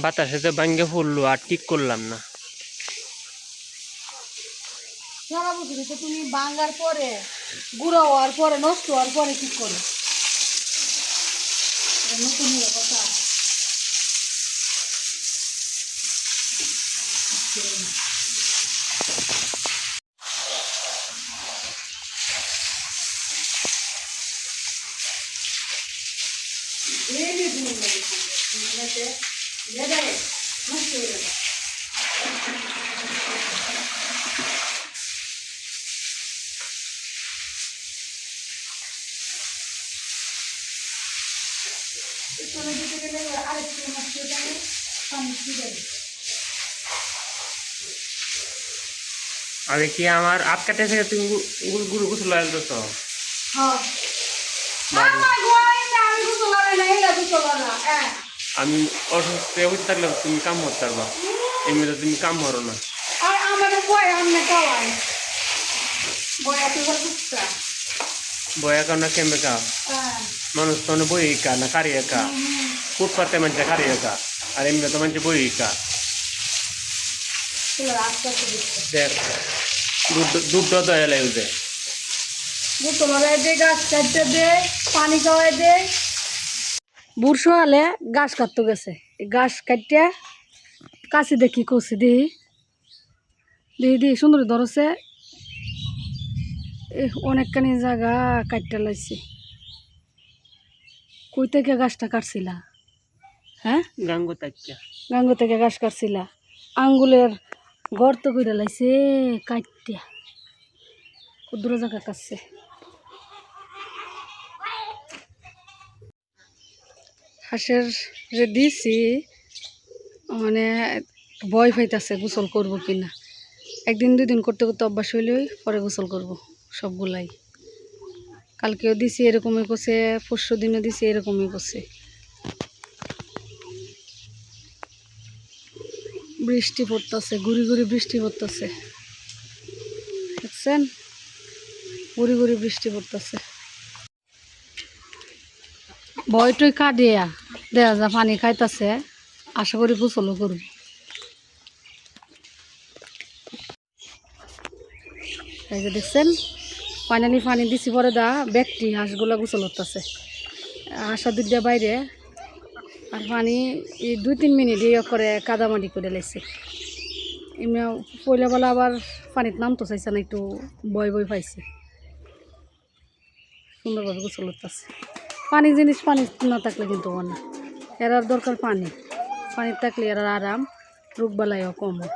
বাতাসে তো ভাঙ্গে পড়লো আর ঠিক করলাম না। সারা বছর তো তুমি ভাঙ্গার পরে গুঁড়ো হওয়ার পরে নষ্ট হওয়ার পরে ঠিক করো। নতুন কথা আমি কি আমার আপ কাটে থেকে তুমি গুরু গোসল লাগতেছ? আমি অসুস্থ হয়ে থাকলে তুমি কাম করতে পারবা, এমনিতে তুমি কাম করো না। বয়া কাও না কেমবে কাও? মানুষ তো বই কা না কারি একা ফুটপাতে মানুষ কারি একা, আর এমনি তো মানুষ বই কা। দেখ দুধ দয়া লাগবে, গাছ কাটতে দে, পানি খাওয়াই দে। বুড়শো হলে গাছ কাটতে গেছে, গাছ কাটতে কাছি দেখি করছি দিহি দিহি দিহি সুন্দর ধরছে, অনেকখানি জায়গা কাটতে লাগছে। কই থেকে গাছটা কাটছিলা? হ্যাঁ, গাঙ্গু থেকে গাছ কাটছিলা। আঙ্গুলের গর্ত করে লাইছে কাটতে, ক্ষুদ্র জায়গা কাটছে। হাঁসের যে দিছি মানে ভয় পাইতেছে গোসল করব কিনা। একদিন দুই দিন করতে করতে অভ্যাস হইলেই পরে গোসল করব সবগুলাই। কালকেও দিছি এরকমই করছে, পরশু দিনও দিছি এরকমই করছে। বৃষ্টি পড়তেছে, গুড়ি গুড়ি বৃষ্টি পড়তেছে, দেখছেন? গুড়ি গুড়ি বৃষ্টি পড়তেছে। ভয়টই কাটিয়া দেখা যা পানি খাইতেছে, আশা করি গোসলও করব। এই যে দেখছেন ফাইনালি পানি দিছি পরে দা ব্যক্তি হাঁসগুলা গোসল হতেছে। হাঁসা দুধটা বাইরে, আর পানি এই 2-3 মিনিট ইয়ে করে কাদামাটি করে লাইছে। এমনি পয়লাবেলা আবার পানিতে নামতে চাইছে না, একটু ভয় ভয় পাইছে। সুন্দরভাবে গোসল হতেছে। পানি জিনিস পানি না থাকলে কিন্তু না, এরার দরকার পানি, পানি থাকলে এরার আরাম, রোগ বালাইও কম হয়।